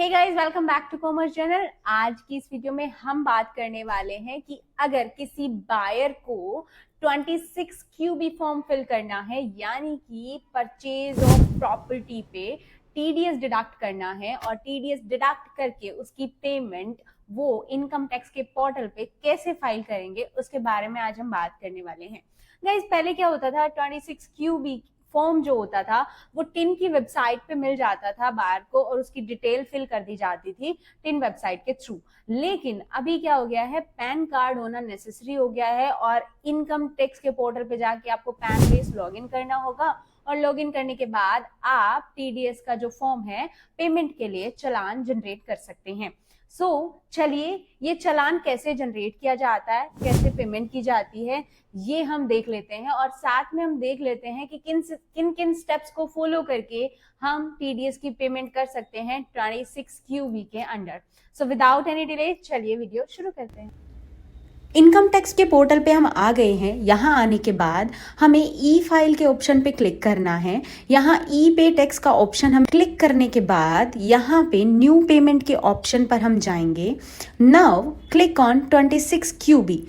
Hey guys, welcome back to Commerce Journal. आज की इस वीडियो में हम बात करने वाले हैं कि अगर किसी बायर को 26 क्यूबी फॉर्म फिल करना है, यानी कि परचेज ऑफ प्रॉपर्टी पे टीडीएस डिडक्ट करना है और टीडीएस डिडक्ट करके उसकी पेमेंट वो इनकम टैक्स के पोर्टल पे कैसे फाइल करेंगे, उसके बारे में आज हम बात करने वाले हैं। गाइस, पहले क्या होता था, 26 क्यूबी फॉर्म जो होता था वो टिन की वेबसाइट पे मिल जाता था बायर को और उसकी डिटेल फिल कर दी जाती थी टिन वेबसाइट के थ्रू। लेकिन अभी क्या हो गया है, पैन कार्ड होना नेसेसरी हो गया है और इनकम टैक्स के पोर्टल पे जाके आपको पैन बेस लॉगिन करना होगा और लॉगिन करने के बाद आप टीडीएस का जो फॉर्म है पेमेंट के लिए चालान जनरेट कर सकते हैं। चलिए ये चालान कैसे जनरेट किया जाता है, कैसे पेमेंट की जाती है, ये हम देख लेते हैं और साथ में हम देख लेते हैं कि किन किन स्टेप्स को फॉलो करके हम टीडीएस की पेमेंट कर सकते हैं 26 क्यूबी के under. So without any delay चलिए वीडियो शुरू करते हैं। इनकम टैक्स के पोर्टल पे हम आ गए हैं। यहाँ आने के बाद हमें ई फाइल के ऑप्शन पे क्लिक करना है। यहाँ ई पे टैक्स का ऑप्शन हम क्लिक करने के बाद यहाँ पे न्यू पेमेंट के ऑप्शन पर हम जाएंगे। Now click on 26 QB.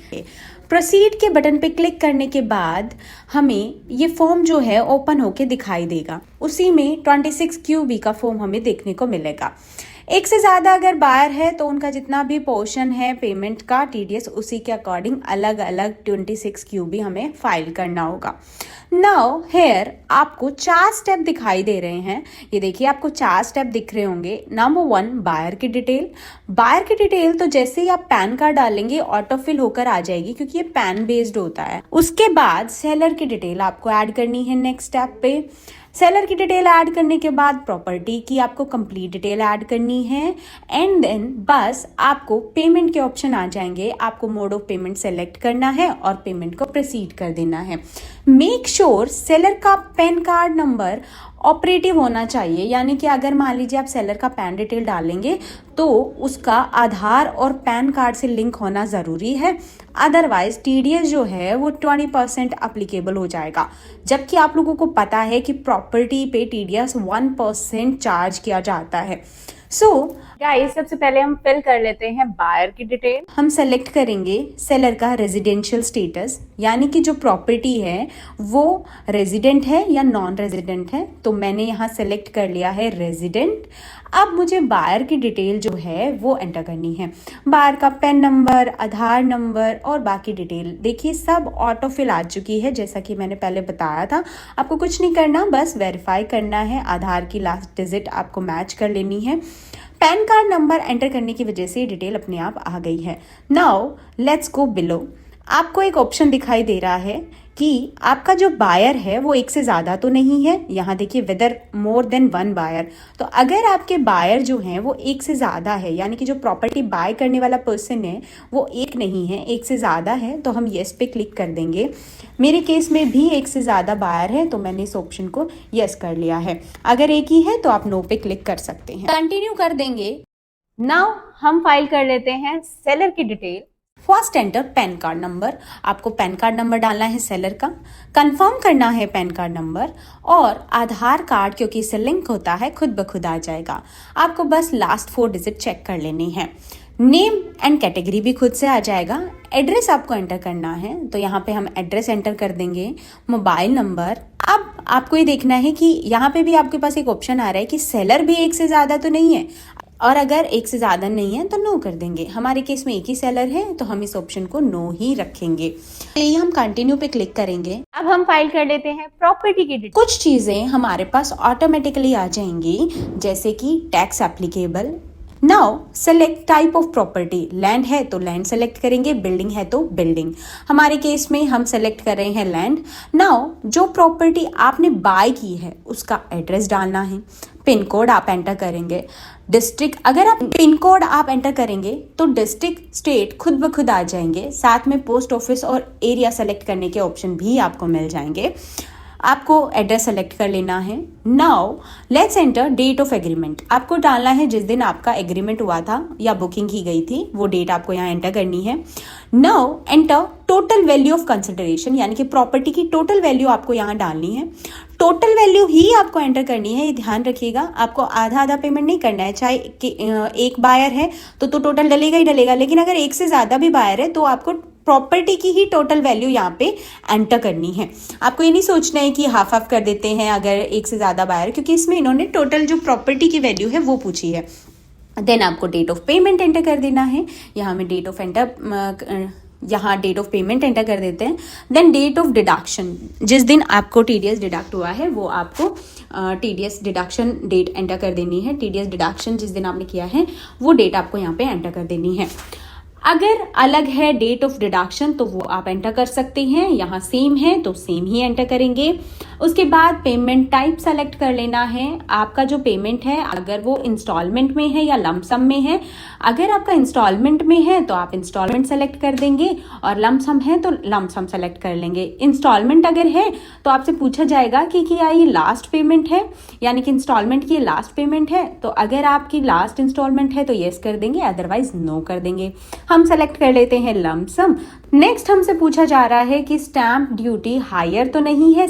Proceed के बटन पे क्लिक करने के बाद हमें ये फॉर्म जो है ओपन होके दिखाई देगा। उसी में 26 क्यूबी का फॉर्म हमें देखने को मिलेगा। एक से ज़्यादा अगर बायर है तो उनका जितना भी पोर्शन है पेमेंट का टीडीएस उसी के अकॉर्डिंग अलग अलग 26 क्यूबी हमें फाइल करना होगा। नाउ हेयर आपको 4 स्टेप दिखाई दे रहे हैं। ये देखिए आपको 4 स्टेप दिख रहे होंगे। नंबर 1, बायर की डिटेल। बायर की डिटेल तो जैसे ही आप पैन कार्ड डालेंगे ऑटो फिल होकर आ जाएगी क्योंकि ये पैन बेस्ड होता है। उसके बाद सेलर की डिटेल आपको ऐड करनी है नेक्स्ट स्टेप पे। सेलर की डिटेल ऐड करने के बाद प्रॉपर्टी की आपको कंप्लीट डिटेल ऐड करनी है एंड देन बस आपको पेमेंट के ऑप्शन आ जाएंगे। आपको मोड ऑफ पेमेंट सेलेक्ट करना है और पेमेंट को प्रोसीड कर देना है। मेक श्योर सेलर का पैन कार्ड नंबर ऑपरेटिव होना चाहिए, यानी कि अगर मान लीजिए आप सेलर का पैन डिटेल डालेंगे तो उसका आधार और पैन कार्ड से लिंक होना ज़रूरी है। अदरवाइज टीडीएस जो है वो 20% अप्लीकेबल हो जाएगा, जबकि आप लोगों को पता है कि प्रॉपर्टी पे टीडीएस 1% चार्ज किया जाता है। गाइस, सबसे पहले हम फिल कर लेते हैं बायर की डिटेल। हम सेलेक्ट करेंगे सेलर का रेजिडेंशियल स्टेटस, यानी कि जो प्रॉपर्टी है वो रेजिडेंट है या नॉन रेजिडेंट है। तो मैंने यहाँ सेलेक्ट कर लिया है रेजिडेंट। अब मुझे बायर की डिटेल जो है वो एंटर करनी है। बायर का पैन नंबर, आधार नंबर और बाकी डिटेल देखिए सब ऑटो फिल आ चुकी है। जैसा कि मैंने पहले बताया था, आपको कुछ नहीं करना, बस वेरीफाई करना है। आधार की लास्ट डिजिट आपको मैच कर लेनी है। पैन कार्ड नंबर एंटर करने की वजह से डिटेल अपने आप आ गई है। Now let's go below. आपको एक ऑप्शन दिखाई दे रहा है कि आपका जो बायर है वो एक से ज़्यादा तो नहीं है। यहाँ देखिए वेदर मोर देन 1 बायर। तो अगर आपके बायर जो हैं वो एक से ज़्यादा है, यानी कि जो प्रॉपर्टी बाय करने वाला पर्सन है वो एक नहीं है, एक से ज़्यादा है, तो हम येस पे क्लिक कर देंगे। मेरे केस में भी एक से ज़्यादा बायर है तो मैंने इस ऑप्शन को येस कर लिया है। अगर एक ही है तो आप नो पे क्लिक कर सकते हैं। कंटिन्यू कर देंगे। नाउ हम फाइल कर लेते हैं सेलर की detail. First enter pan card number. आपको पैन कार्ड नंबर डालना है सेलर का, कंफर्म करना है पैन कार्ड नंबर और आधार कार्ड क्योंकि इससे लिंक होता है खुद ब खुद आ जाएगा। आपको बस लास्ट 4 डिजिट चेक कर लेनी है। नेम एंड कैटेगरी भी खुद से आ जाएगा। एड्रेस आपको एंटर करना है तो यहाँ पे हम एड्रेस एंटर कर देंगे। Mobile number. अब आपको ये देखना है कि यहाँ पे भी आपके पास एक ऑप्शन आ रहा है कि सेलर भी एक से ज़्यादा तो नहीं है, और अगर एक से ज़्यादा नहीं है तो नो कर देंगे। हमारे केस में एक ही सेलर है तो हम इस ऑप्शन को नो ही रखेंगे। यही हम कंटिन्यू पे क्लिक करेंगे। अब हम फाइल कर लेते हैं प्रॉपर्टी की डिटेल। कुछ चीज़ें हमारे पास ऑटोमेटिकली आ जाएंगी, जैसे कि tax applicable. Now select type of property. Land है तो लैंड सेलेक्ट करेंगे, बिल्डिंग है तो बिल्डिंग। हमारे केस में हम सेलेक्ट कर रहे हैं लैंड। नाउ जो प्रॉपर्टी आपने बाय की है उसका एड्रेस डालना है। पिन कोड आप एंटर करेंगे। डिस्ट्रिक्ट, अगर आप पिन कोड आप एंटर करेंगे तो डिस्ट्रिक्ट स्टेट खुद ब खुद आ जाएंगे। साथ में पोस्ट ऑफिस और एरिया सेलेक्ट करने के ऑप्शन भी आपको मिल जाएंगे। आपको एड्रेस सेलेक्ट कर लेना है। Now let's enter date of agreement. आपको डालना है जिस दिन आपका एग्रीमेंट हुआ था या बुकिंग की गई थी, वो डेट आपको यहाँ एंटर करनी है। Now enter total value of consideration, यानी कि प्रॉपर्टी की टोटल वैल्यू आपको यहाँ डालनी है। टोटल वैल्यू ही आपको एंटर करनी है, ये ध्यान रखिएगा। आपको आधा आधा पेमेंट नहीं करना है। चाहे एक बायर है तो टोटल डलेगा ही डलेगा, लेकिन अगर एक से ज़्यादा भी बायर है तो आपको प्रॉपर्टी की ही टोटल वैल्यू यहाँ पे एंटर करनी है। आपको ये नहीं सोचना है कि हाफ हाफ कर देते हैं अगर एक से ज़्यादा बायर, क्योंकि इसमें इन्होंने टोटल जो प्रॉपर्टी की वैल्यू है वो पूछी है। देन आपको डेट ऑफ पेमेंट एंटर कर देना है। यहाँ में डेट ऑफ पेमेंट एंटर कर देते हैं। देन डेट ऑफ डिडक्शन, जिस दिन आपको टीडीएस डिडक्ट हुआ है वो आपको टीडीएस डिडक्शन डेट एंटर कर देनी है। टीडीएस डिडक्शन जिस दिन आपने किया है वो डेट आपको यहाँ पे एंटर कर देनी है। अगर अलग है डेट ऑफ डिडक्शन तो वो आप एंटर कर सकते हैं, यहाँ सेम है तो सेम ही एंटर करेंगे। उसके बाद पेमेंट टाइप सेलेक्ट कर लेना है। आपका जो पेमेंट है अगर वो इंस्टॉलमेंट में है या लमसम में है। अगर आपका इंस्टॉलमेंट में है तो आप इंस्टॉलमेंट सेलेक्ट कर देंगे, और लमसम है तो लमसम सेलेक्ट कर लेंगे। इंस्टॉलमेंट अगर है तो आपसे पूछा जाएगा कि क्या ये लास्ट पेमेंट है, यानी कि इंस्टॉलमेंट की लास्ट पेमेंट है। तो अगर आपकी लास्ट इंस्टॉलमेंट है तो येस कर देंगे, अदरवाइज नो कर देंगे। हम सेलेक्ट कर लेते हैं लमसम। नेक्स्ट हमसे पूछा जा रहा है कि स्टैम्प ड्यूटी हायर तो नहीं है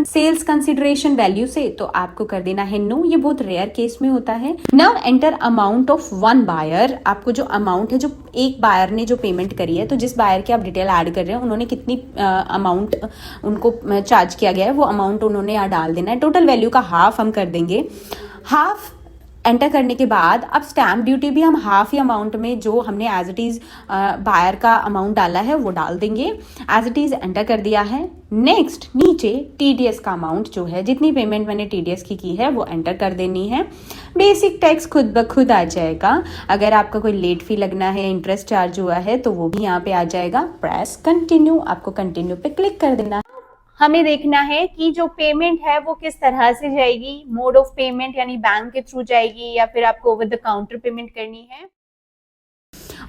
सेल्स कंसिडरेशन वैल्यू से, तो आपको कर देना है नो। ये बहुत रेयर केस में होता है। Now enter amount of one buyer. आपको जो अमाउंट है, जो एक बायर ने जो पेमेंट करी है, तो जिस बायर की आप डिटेल ऐड कर रहे हैं उन्होंने कितनी अमाउंट उनको चार्ज किया गया है वो अमाउंट उन्होंने यहाँ डाल देना है। टोटल वैल्यू का हाफ हम कर देंगे। हाफ एंटर करने के बाद अब स्टैम्प ड्यूटी भी हम हाफ ही अमाउंट में जो हमने एज इट इज़ बायर का अमाउंट डाला है वो डाल देंगे। एज इट इज़ एंटर कर दिया है। नेक्स्ट नीचे टीडीएस का अमाउंट जो है, जितनी पेमेंट मैंने टीडीएस की है वो एंटर कर देनी है। बेसिक टैक्स खुद ब खुद आ जाएगा। अगर आपका कोई लेट फी लगना है, इंटरेस्ट चार्ज हुआ है तो वो भी यहाँ पे आ जाएगा। प्रेस कंटिन्यू, आपको कंटिन्यू पे क्लिक कर देना। हमें देखना है कि जो पेमेंट है वो किस तरह से जाएगी। मोड ऑफ पेमेंट यानी बैंक के थ्रू जाएगी या फिर आपको ओवर द काउंटर पेमेंट करनी है।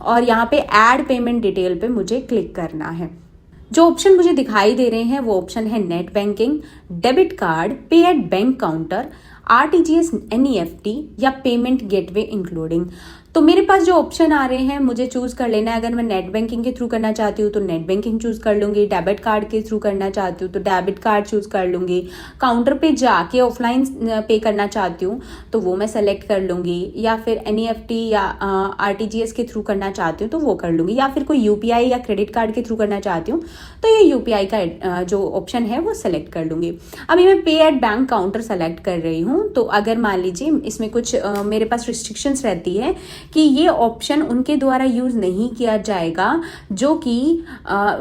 और यहाँ पे ऐड पेमेंट डिटेल पे मुझे क्लिक करना है। जो ऑप्शन मुझे दिखाई दे रहे हैं वो ऑप्शन है नेट बैंकिंग, डेबिट कार्ड, पे at bank counter, RTGS, NEFT या पेमेंट गेटवे इंक्लूडिंग। तो मेरे पास जो ऑप्शन आ रहे हैं मुझे चूज कर लेना है। अगर मैं नेट बैंकिंग के थ्रू करना चाहती हूँ तो नेट बैंकिंग चूज कर लूंगी। डेबिट कार्ड के थ्रू करना चाहती हूँ तो डेबिट कार्ड चूज कर लूंगी। काउंटर पे जाके ऑफलाइन पे करना चाहती हूँ तो वो मैं सेलेक्ट कर लूंगी, या फिर एनईएफटी या आरटीजीएस के थ्रू करना चाहती हूँ तो वो कर लूंगी, या फिर कोई यूपीआई या क्रेडिट कार्ड के थ्रू करना चाहती हूँ तो ये यूपीआई का जो ऑप्शन है वो सेलेक्ट कर लूंगी। अभी मैं पे एट बैंक काउंटर सेलेक्ट कर रही हूँ। तो अगर मान लीजिए इसमें कुछ मेरे पास रिस्ट्रिक्शंस रहती है कि ये ऑप्शन उनके द्वारा यूज नहीं किया जाएगा जो कि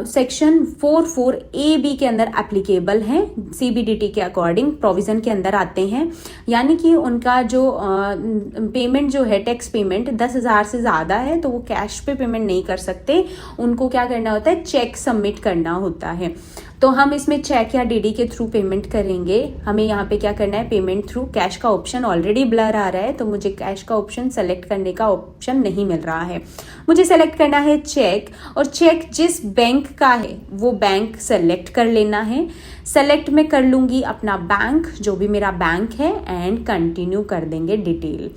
सेक्शन 44AB के अंदर एप्लीकेबल है, सीबीडीटी के अकॉर्डिंग प्रोविजन के अंदर आते हैं। यानी कि उनका जो पेमेंट जो है, टैक्स पेमेंट 10,000 से ज़्यादा है तो वो कैश पे पेमेंट नहीं कर सकते। उनको क्या करना होता है, चेक सबमिट करना होता है। तो हम इसमें चेक या डीडी के थ्रू पेमेंट करेंगे। हमें यहाँ पे क्या करना है, पेमेंट थ्रू। कैश का ऑप्शन ऑलरेडी ब्लर आ रहा है तो मुझे कैश का ऑप्शन सेलेक्ट करने का ऑप्शन नहीं मिल रहा है। मुझे सेलेक्ट करना है चेक, और चेक जिस बैंक का है वो बैंक सेलेक्ट कर लेना है। सेलेक्ट में कर लूँगी अपना बैंक, जो भी मेरा बैंक है, एंड कंटिन्यू कर देंगे डिटेल।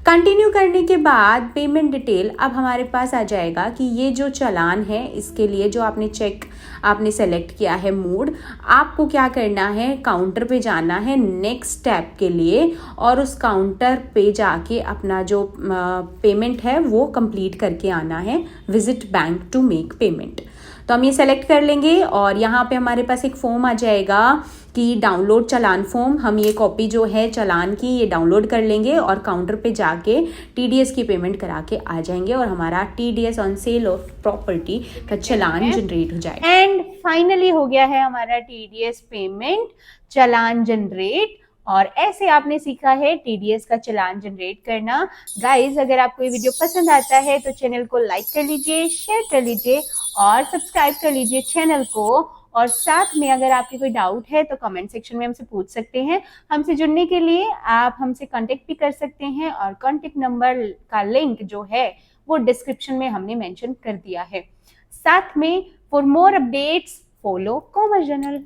कंटिन्यू करने के बाद पेमेंट डिटेल अब हमारे पास आ जाएगा कि ये जो चालान है इसके लिए जो आपने चेक आपने सेलेक्ट किया है मोड, आपको क्या करना है, काउंटर पे जाना है नेक्स्ट स्टेप के लिए, और उस काउंटर पे जाके अपना जो पेमेंट है वो कंप्लीट करके आना है। Visit bank to make payment. तो हम ये सेलेक्ट कर लेंगे और यहाँ पे हमारे पास एक फॉर्म आ जाएगा कि डाउनलोड चालान फॉर्म। हम ये कॉपी जो है चालान की ये डाउनलोड कर लेंगे और काउंटर पे जाके टीडीएस की पेमेंट करा के आ जाएंगे और हमारा TDS on sale of property का चालान जनरेट हो जाएगा। एंड फाइनली हो गया है हमारा टीडीएस पेमेंट चालान जनरेट। और ऐसे आपने सीखा है टीडीएस का चालान जनरेट करना। गाइज, अगर आपको ये वीडियो पसंद आता है तो चैनल को लाइक कर लीजिए, शेयर कर लीजिए और सब्सक्राइब कर लीजिए चैनल को। और साथ में अगर आपकी कोई डाउट है तो कमेंट सेक्शन में हमसे पूछ सकते हैं। हमसे जुड़ने के लिए आप हमसे कांटेक्ट भी कर सकते हैं और कांटेक्ट नंबर का लिंक जो है वो डिस्क्रिप्शन में हमने मेंशन कर दिया है। साथ में for more updates follow commerce journal.